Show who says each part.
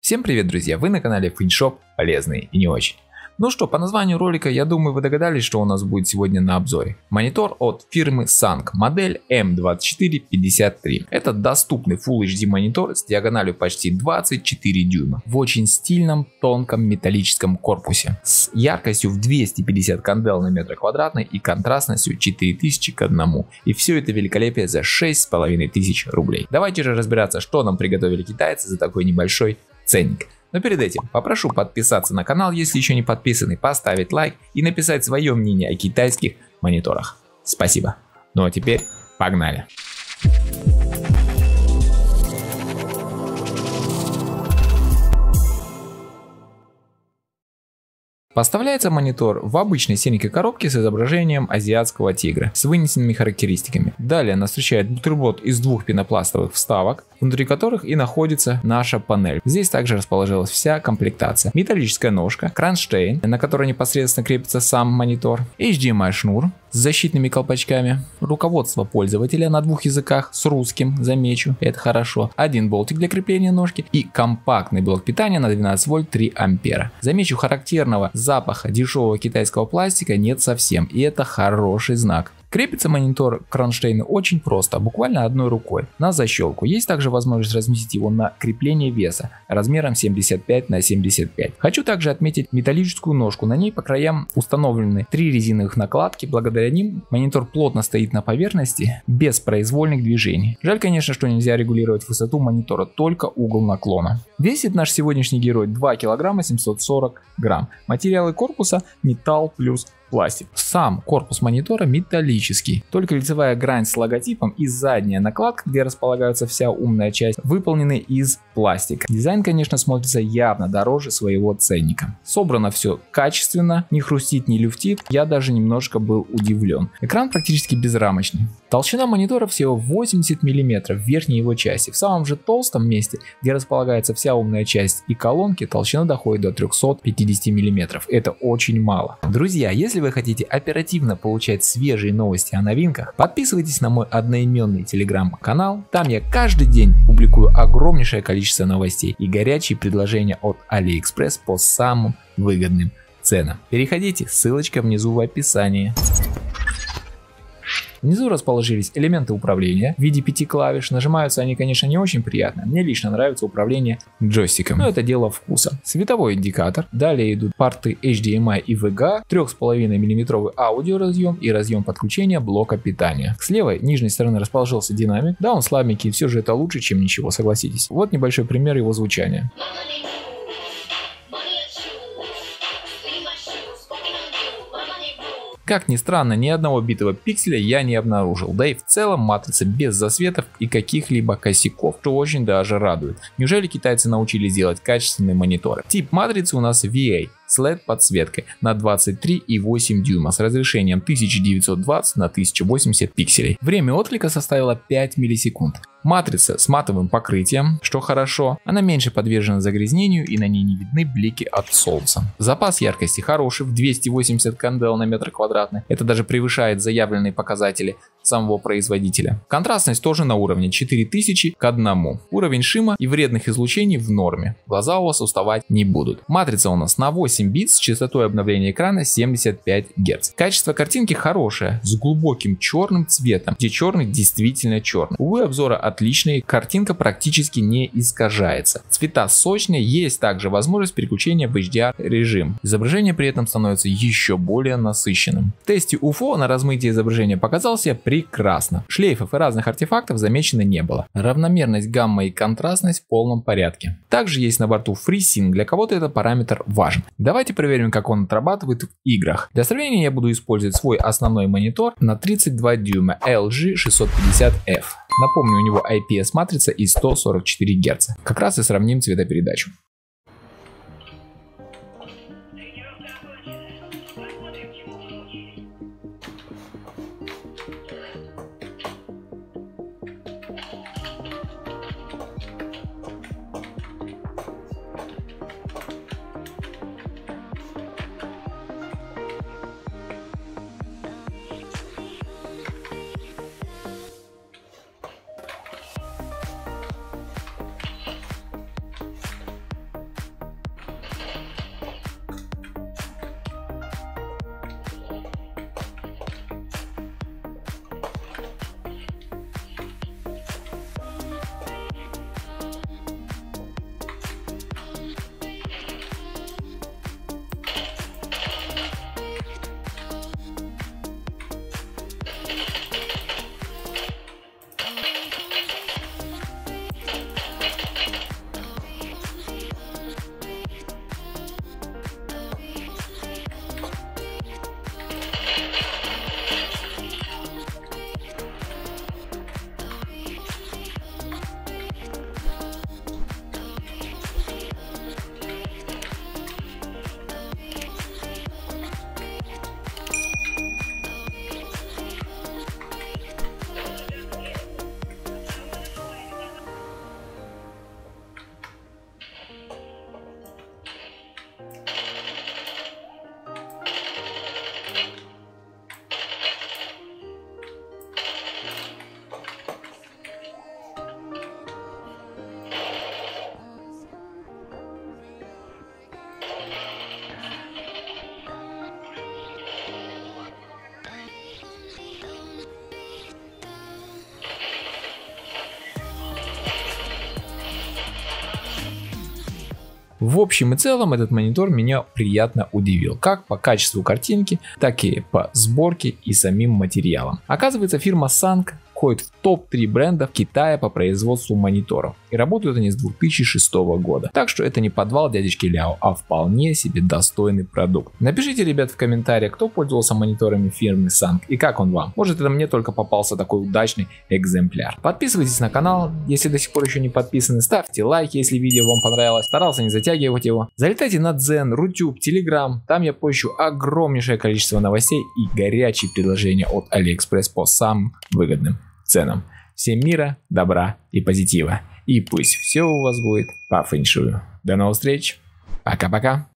Speaker 1: Всем привет, друзья! Вы на канале FinShop, полезные и не очень. Ну что, по названию ролика, я думаю, вы догадались, что у нас будет сегодня на обзоре. Монитор от фирмы Sang, модель M2453. Это доступный Full HD монитор с диагональю почти 24 дюйма в очень стильном тонком металлическом корпусе с яркостью в 250 кандел на метр квадратный и контрастностью 4000 к 1. И все это великолепие за 6500 рублей. Давайте же разбираться, что нам приготовили китайцы за такой небольшой ценник. Но перед этим попрошу подписаться на канал, если еще не подписаны, поставить лайк и написать свое мнение о китайских мониторах. Спасибо. Ну а теперь погнали. Поставляется монитор в обычной серенькой коробке с изображением азиатского тигра с вынесенными характеристиками. Далее нас встречает бутерброд из двух пенопластовых вставок, внутри которых и находится наша панель. Здесь также расположилась вся комплектация. Металлическая ножка, кронштейн, на который непосредственно крепится сам монитор, HDMI шнур с защитными колпачками, руководство пользователя на двух языках с русским, замечу, это хорошо, один болтик для крепления ножки и компактный блок питания на 12 вольт 3 ампера. Замечу, характерного запаха дешевого китайского пластика нет совсем, и это хороший знак. Крепится монитор к кронштейну очень просто, буквально одной рукой, на защелку. Есть также возможность разместить его на крепление веса размером 75 на 75. Хочу также отметить металлическую ножку, на ней по краям установлены 3 резиновых накладки, благодаря ним монитор плотно стоит на поверхности без произвольных движений. Жаль, конечно, что нельзя регулировать высоту монитора, только угол наклона. Весит наш сегодняшний герой 2 кг 740 грамм. Материалы корпуса металл плюс пластик. Сам корпус монитора металлический, только лицевая грань с логотипом и задняя накладка, где располагается вся умная часть, выполнены из пластика. Дизайн, конечно, смотрится явно дороже своего ценника. Собрано все качественно, не хрустит, не люфтит, я даже немножко был удивлен. Экран практически безрамочный. Толщина монитора всего 80 мм в верхней его части. В самом же толстом месте, где располагается вся умная часть и колонки, толщина доходит до 350 мм. Это очень мало. Друзья, если вы хотите оперативно получать свежие новости о новинках, подписывайтесь на мой одноименный телеграм-канал. Там я каждый день публикую огромнейшее количество новостей и горячие предложения от AliExpress по самым выгодным ценам. Переходите, ссылочка внизу в описании. Внизу расположились элементы управления в виде 5 клавиш. Нажимаются они, конечно, не очень приятно. Мне лично нравится управление джойстиком, но это дело вкуса. Световой индикатор. Далее идут порты HDMI и VGA, 3,5 мм аудиоразъем и разъем подключения блока питания. С левой нижней стороны расположился динамик. Да, он слабенький, все же это лучше, чем ничего, согласитесь. Вот небольшой пример его звучания. Как ни странно, ни одного битого пикселя я не обнаружил, да и в целом матрица без засветов и каких-либо косяков, что очень даже радует. Неужели китайцы научились делать качественные мониторы? Тип матрицы у нас VA с LED подсветкой на 23,8 дюйма с разрешением 1920 на 1080 пикселей. Время отклика составило 5 миллисекунд. Матрица с матовым покрытием, что хорошо, она меньше подвержена загрязнению и на ней не видны блики от солнца. Запас яркости хороший, в 280 кандел на метр квадратный, это даже превышает заявленные показатели самого производителя. Контрастность тоже на уровне 4000 к 1. Уровень шума и вредных излучений в норме, глаза у вас уставать не будут. Матрица у нас на 8 бит с частотой обновления экрана 75 Гц. Качество картинки хорошее, с глубоким черным цветом, где черный действительно черный. Увы, обзора отличные, картинка практически не искажается. Цвета сочные, есть также возможность переключения в HDR режим. Изображение при этом становится еще более насыщенным. В тесте UFO на размытие изображения показался прекрасно. Шлейфов и разных артефактов замечено не было. Равномерность гамма и контрастность в полном порядке. Также есть на борту FreeSync, для кого-то это параметр важен. Давайте проверим, как он отрабатывает в играх. Для сравнения я буду использовать свой основной монитор на 32 дюйма LG 650F. Напомню, у него IPS матрица и 144 Гц. Как раз и сравним цветопередачу. В общем и целом этот монитор меня приятно удивил, как по качеству картинки, так и по сборке и самим материалам. Оказывается, фирма Sang входит в топ-3 брендов Китая по производству мониторов, и работают они с 2006 года. Так что это не подвал дядечки Ляо, а вполне себе достойный продукт. Напишите, ребят, в комментариях, кто пользовался мониторами фирмы Sang и как он вам. Может, это мне только попался такой удачный экземпляр. Подписывайтесь на канал, если до сих пор еще не подписаны, ставьте лайк, если видео вам понравилось, старался не затягивать его. Залетайте на Дзен, Рутюб, Телеграм, там я пощу огромнейшее количество новостей и горячие предложения от Алиэкспресс по самым выгодным ценам. Всем мира, добра и позитива. И пусть все у вас будет по фэншую. До новых встреч. Пока-пока.